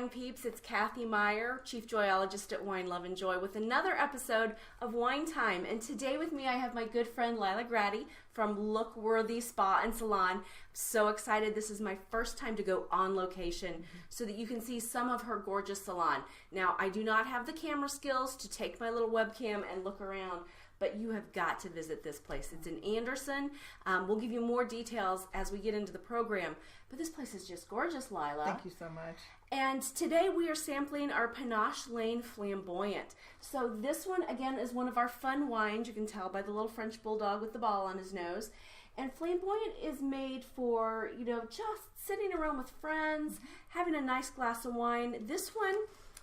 wine peeps, it's Kathy Meyer, Chief Joyologist at WineLoveJoy with another episode of Wine Time. And today with me I have my good friend Lyla Graddy from Lookworthy Spa and Salon. So excited. This is my first time to go on location so that you can see some of her gorgeous salon. Now, I do not have the camera skills to take my little webcam and look around, but you have got to visit this place. It's in Anderson. We'll give you more details as we get into the program. But this place is just gorgeous, Lyla. Thank you so much. And today we are sampling our Panache Lane Flamboyant. So this one, again, is one of our fun wines. You can tell by the little French bulldog with the ball on his nose. And Flamboyant is made for, just sitting around with friends, having a nice glass of wine. This one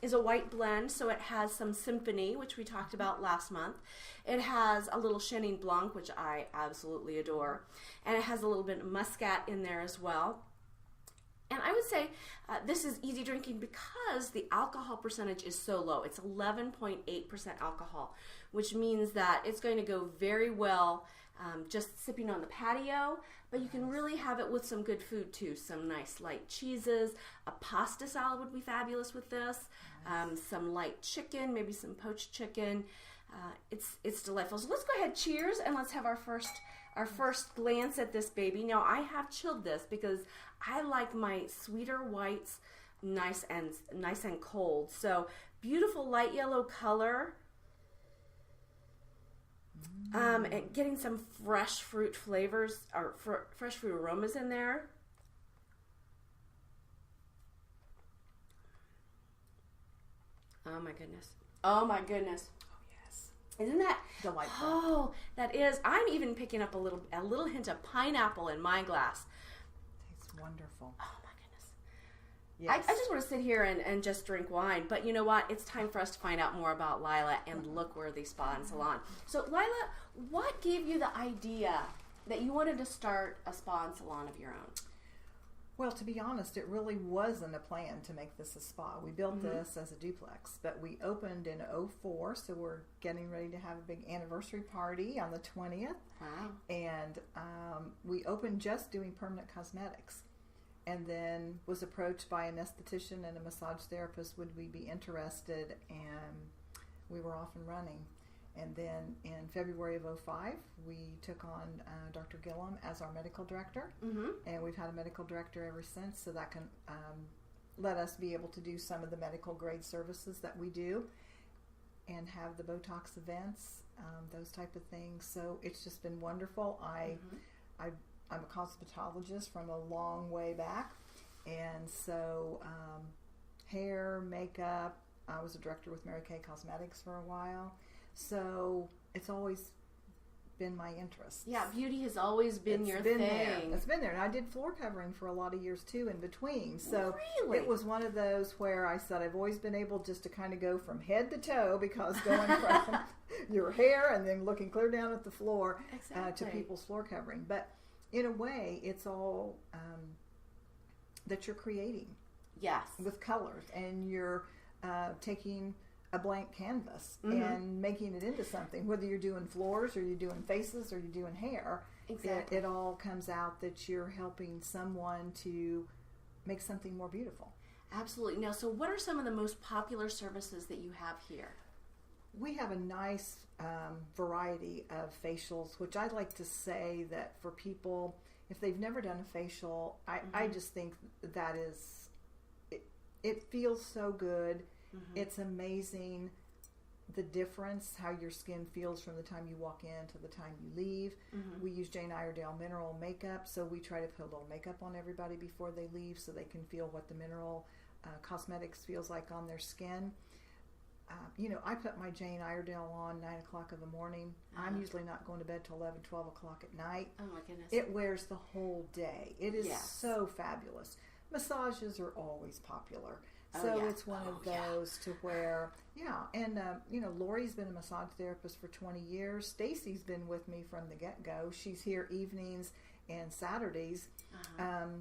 is a white blend, so it has some Symphony, which we talked about last month. It has a little Chenin Blanc, which I absolutely adore. And it has a little bit of Muscat in there as well. And I would say this is easy drinking because the alcohol percentage is so low. It's 11.8% alcohol, which means that it's going to go very well just sipping on the patio, but you can really have it with some good food too. Some nice light cheeses. A pasta salad would be fabulous with this. Some light chicken, maybe some poached chicken. It's delightful. So let's go ahead, cheers, and let's have our first glance at this baby. Now I have chilled this because I like my sweeter whites nice and cold. So beautiful light yellow color. And getting some fresh fruit flavors or fresh fruit aromas in there. Oh my goodness. Oh my goodness. Isn't that delightful? Oh, that is. I'm even picking up a little hint of pineapple in my glass. Tastes wonderful. Oh my goodness. Yes. I just want to sit here and just drink wine. But you know what? It's time for us to find out more about Lyla and Lookworthy Spa and Salon. So Lyla, what gave you the idea that you wanted to start a spa and salon of your own? Well, to be honest, it really wasn't a plan to make this a spa. We built this as a duplex, but we opened in 2004, so we're getting ready to have a big anniversary party on the 20th. Wow. And we opened just doing permanent cosmetics, and then was approached by an esthetician and a massage therapist, would we be interested, and we were off and running. And then in February of 2005, we took on Dr. Gillum as our medical director, and we've had a medical director ever since, so that can let us be able to do some of the medical grade services that we do and have the Botox events, those type of things. So it's just been wonderful. I'm a cosmetologist from a long way back, and so hair, makeup, I was a director with Mary Kay Cosmetics for a while. So it's always been my interest. Yeah, beauty has always been your thing. It's been there. And I did floor covering for a lot of years too in between. So really? It was one of those where I said I've always been able just to kind of go from head to toe, because going from your hair and then looking clear down at the floor to people's floor covering. But in a way, it's all that you're creating. Yes. With colors, and you're taking a blank canvas and making it into something, whether you're doing floors or you're doing faces or you're doing hair. Exactly. It all comes out that you're helping someone to make something more beautiful. Absolutely. Now, so what are some of the most popular services that you have here? We have a nice variety of facials, which I'd like to say that for people, if they've never done a facial, I just think that is, it feels so good. It's amazing the difference, how your skin feels from the time you walk in to the time you leave. We use Jane Iredale mineral makeup, so we try to put a little makeup on everybody before they leave so they can feel what the mineral cosmetics feels like on their skin. I put my Jane Iredale on 9 o'clock in the morning. I'm usually not going to bed till 11, 12 o'clock at night. Oh my goodness. It wears the whole day. It is so fabulous. Massages are always popular. So it's one of those to where, and Lori's been a massage therapist for 20 years. Stacy's been with me from the get-go. She's here evenings and Saturdays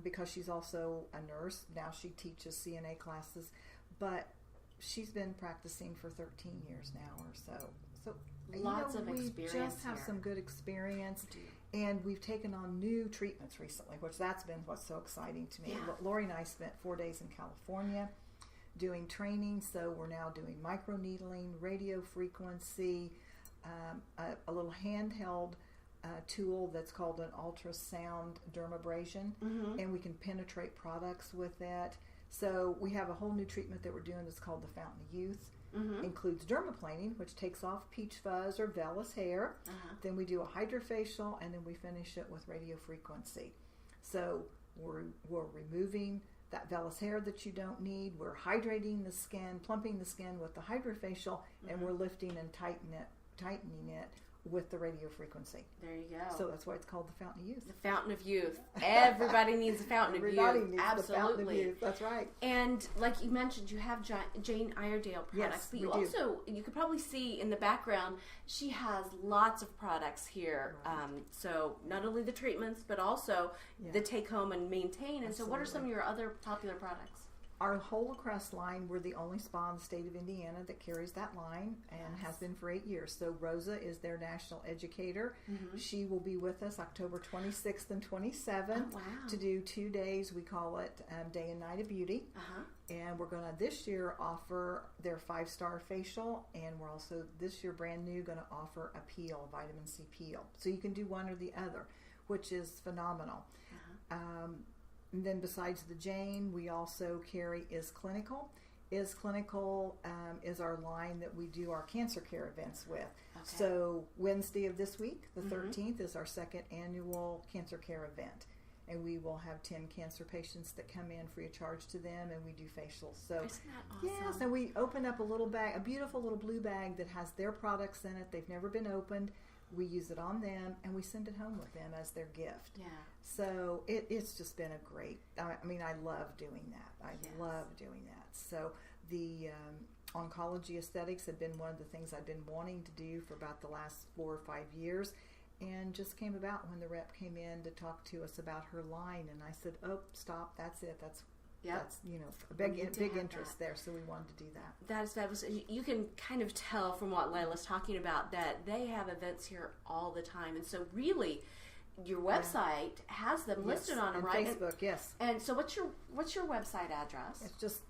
because she's also a nurse. Now she teaches CNA classes, but she's been practicing for 13 years now or so. So lots of experience. We just have some good experience. And we've taken on new treatments recently, which that's been what's so exciting to me. Lori and I spent 4 days in California doing training. So we're now doing micro needling, radio frequency, a little handheld tool that's called an ultrasound dermabrasion, and we can penetrate products with it. So we have a whole new treatment that we're doing that's called the Fountain of Youth. Includes dermaplaning, which takes off peach fuzz or vellus hair. Then we do a hydrofacial, and then we finish it with radio frequency. So we're removing that vellus hair that you don't need. We're hydrating the skin, plumping the skin with the hydrofacial, and we're lifting and tightening it with the radio frequency. There you go. So that's why it's called the Fountain of Youth. The Fountain of Youth. Everybody needs a Fountain of Youth. Everybody needs Absolutely. the Fountain of Youth. That's right. And like you mentioned, you have Jane Iredale products, Yes, but you we do. also, you could probably see in the background, she has lots of products here. Right. So not only the treatments, but also the take home and maintain. And so what are some of your other popular products? Our whole crest line, we're the only spa in the state of Indiana that carries that line and has been for 8 years. So Rosa is their national educator. She will be with us October 26th and 27th to do 2 days. We call it Day and Night of Beauty. And we're going to this year offer their 5-star facial, and we're also this year brand new going to offer a peel, vitamin C peel. So you can do one or the other, which is phenomenal. And then besides the Jane, we also carry Is Clinical. Is Clinical is our line that we do our cancer care events with. So Wednesday of this week, the 13th, is our second annual cancer care event. And we will have 10 cancer patients that come in free of charge to them, and we do facials. So, isn't that awesome? Yes, and we open up a little bag, a beautiful little blue bag that has their products in it. They've never been opened. We use it on them, and we send it home with them as their gift. Yeah. So it's just been a great, I mean, I love doing that. I love doing that. So the oncology aesthetics had been one of the things I've been wanting to do for about the last 4 or 5 years, and just came about when the rep came in to talk to us about her line, and I said, oh, stop, that's it. That's a big interest there, so we wanted to do that. That is fabulous. You can kind of tell from what Lyla's talking about that they have events here all the time, and so really, your website has them listed on them, right? Facebook, yes. And so, what's your website address? It's just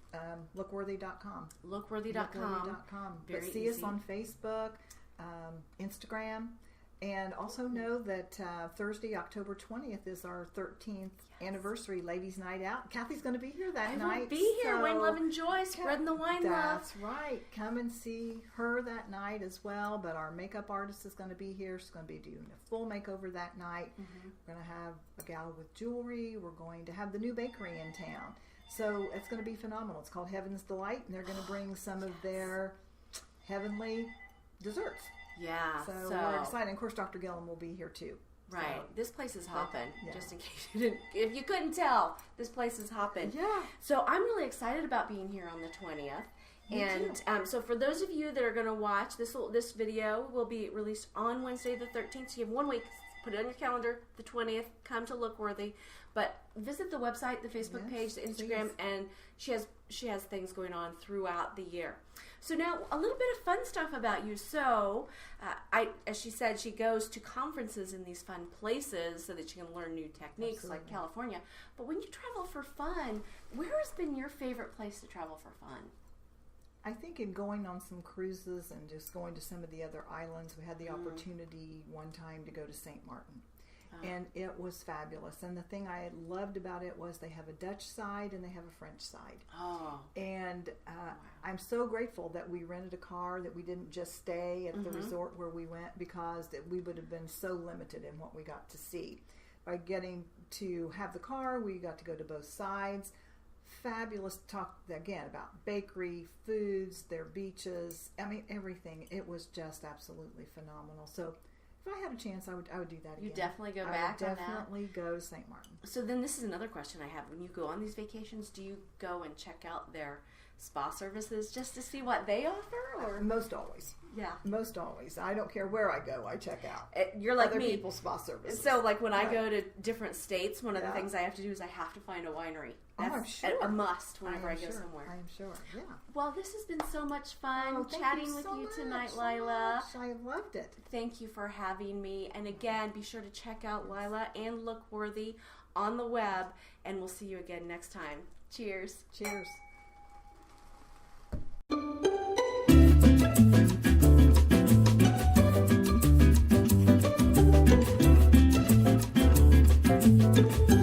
lookworthy.com. Lookworthy.com. But see us on Facebook, Instagram. And also know that Thursday, October 20th is our 13th anniversary Ladies' Night Out. Kathy's going to be here that night. I will be here, WineLoveJoy, spreading the wine love. That's right. Come and see her that night as well. But our makeup artist is going to be here. She's going to be doing a full makeover that night. We're going to have a gal with jewelry. We're going to have the new bakery in town. So it's going to be phenomenal. It's called Heaven's Delight, and they're going to bring some of their heavenly desserts. Yeah, so we're excited. And of course, Dr. Gillum will be here too. Right. So, this place is hopping. Yeah. Just in case you didn't, if you couldn't tell, this place is hopping. Yeah. So I'm really excited about being here on the 20th. And so for those of you that are going to watch, this video will be released on Wednesday the 13th. So you have 1 week. Put it on your calendar. The 20th. Come to Lookworthy. But visit the website, the Facebook page, the Instagram, and she has things going on throughout the year. So now a little bit of fun stuff about you. So as she said, she goes to conferences in these fun places so that she can learn new techniques like California. But when you travel for fun, where has been your favorite place to travel for fun? I think in going on some cruises and just going to some of the other islands, we had the opportunity one time to go to St. Martin. And it was fabulous. And the thing I loved about it was they have a Dutch side and they have a French side. Oh. And I'm so grateful that we rented a car, that we didn't just stay at the resort where we went, because we would have been so limited in what we got to see. By getting to have the car, we got to go to both sides. Fabulous talk, again, about bakery, foods, their beaches. I mean, everything. It was just absolutely phenomenal. So if I had a chance, I would do that again. You definitely go back on that? I would definitely go to St. Martin. So then this is another question I have. When you go on these vacations, do you go and check out their spa services just to see what they offer? Or Most always. Yeah. Most always. I don't care where I go, I check out. You're like other me. people's spa services. So like when I go to different states, one of the things I have to do is I have to find a winery. That's I'm sure. a must whenever I go somewhere. I am sure, yeah. Well, this has been so much fun chatting with you tonight, so Lyla. much. I loved it. Thank you for having me. And again, be sure to check out Lyla and Lookworthy on the web, and we'll see you again next time. Cheers. Cheers. Bye.